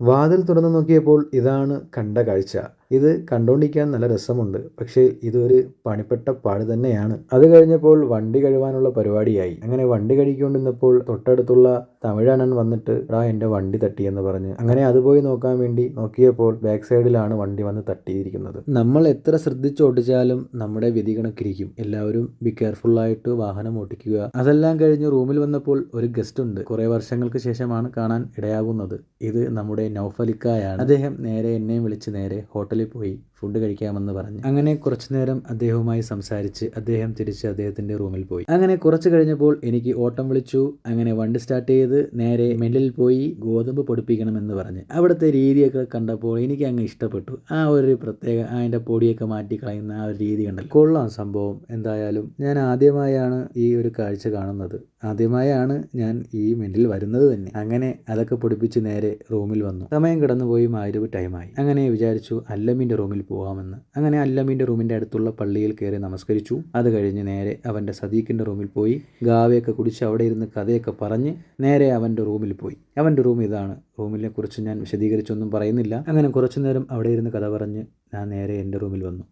വാതിൽ തുറന്നു നോക്കിയപ്പോൾ ഇതാണ് കണ്ട കാഴ്ച. ഇത് കണ്ടുകൊണ്ടിരിക്കാൻ നല്ല രസമുണ്ട്. പക്ഷേ ഇതൊരു പണിപ്പെട്ട പാട് തന്നെയാണ്. അത് കഴിഞ്ഞപ്പോൾ വണ്ടി കഴുകാനുള്ള പരിപാടിയായി. അങ്ങനെ വണ്ടി കഴുകിക്കൊണ്ടിരുന്നപ്പോൾ തൊട്ടടുത്തുള്ള തമിഴണ്ണൻ വന്നിട്ട് എൻ്റെ വണ്ടി തട്ടിയെന്ന് പറഞ്ഞ് അങ്ങനെ അത് പോയി നോക്കാൻ വേണ്ടി നോക്കിയപ്പോൾ ബാക്ക് സൈഡിലാണ് വണ്ടി വന്ന് തട്ടിയിരിക്കുന്നത്. നമ്മൾ എത്ര ശ്രദ്ധിച്ചോട്ടിച്ചാലും നമ്മുടെ വിധി കണക്കിരിക്കും. എല്ലാവരും ബി കെയർഫുൾ ആയിട്ട് വാഹനം ഓടിക്കുക. അതെല്ലാം കഴിഞ്ഞ് റൂമിൽ വന്നപ്പോൾ ഒരു ഗസ്റ്റ് ഉണ്ട്. കുറെ വർഷങ്ങൾക്ക് ശേഷമാണ് കാണാൻ ഇടയാകുന്നത്. ഇത് നമ്മുടെ നൗഫലിക്കായാണ്. അദ്ദേഹം നേരെ എന്നെയും വിളിച്ച് നേരെ ഹോട്ടലിൽ പോയി ഫുഡ് കഴിക്കാമെന്ന് പറഞ്ഞു. അങ്ങനെ കുറച്ചു നേരം അദ്ദേഹവുമായി സംസാരിച്ച് അദ്ദേഹം തിരിച്ച് അദ്ദേഹത്തിന്റെ റൂമിൽ പോയി. അങ്ങനെ കുറച്ച് കഴിഞ്ഞപ്പോൾ എനിക്ക് ഓട്ടം വിളിച്ചു. അങ്ങനെ വണ്ടി സ്റ്റാർട്ട് ചെയ്ത് നേരെ മില്ലിൽ പോയി ഗോതമ്പ് പൊടിപ്പിക്കണമെന്ന് പറഞ്ഞ് അവിടുത്തെ രീതിയൊക്കെ കണ്ടപ്പോൾ എനിക്ക് അങ്ങ് ഇഷ്ടപ്പെട്ടു. ആ ഒരു പ്രത്യേക അതിന്റെ പൊടിയൊക്കെ മാറ്റി കളയുന്ന ആ ഒരു രീതി കണ്ടല്ലോ, കൊള്ളാം സംഭവം. എന്തായാലും ഞാൻ ആദ്യമായാണ് ഈ ഒരു കാഴ്ച കാണുന്നത്. ആദ്യമായാണ് ഞാൻ ഈ മില്ലിൽ വരുന്നത് തന്നെ. അങ്ങനെ അതൊക്കെ പൊടിപ്പിച്ച് നേരെ റൂമിൽ വന്നു. സമയം കടന്നുപോയി, മഗ്‌രിബ് ടൈമായി. അങ്ങനെ വിചാരിച്ചു അല്ലമീൻ്റെ റൂമിൽ പോകാമെന്ന്. അങ്ങനെ അല്ലമീൻ്റെ റൂമിൻ്റെ അടുത്തുള്ള പള്ളിയിൽ കയറി നമസ്കരിച്ചു. അത് കഴിഞ്ഞ് നേരെ അവൻ്റെ സദീഖിൻ്റെ റൂമിൽ പോയി ഗാവയൊക്കെ കുടിച്ച് അവിടെ ഇരുന്ന് കഥയൊക്കെ പറഞ്ഞ് നേരെ അവൻ്റെ റൂമിൽ പോയി. അവൻ്റെ റൂം ഇതാണ്. റൂമിനെ കുറിച്ച് ഞാൻ വിശദീകരിച്ചൊന്നും പറയുന്നില്ല. അങ്ങനെ കുറച്ചു നേരം അവിടെ ഇരുന്ന് കഥ പറഞ്ഞ് ഞാൻ നേരെ എൻ്റെ റൂമിൽ വന്നു.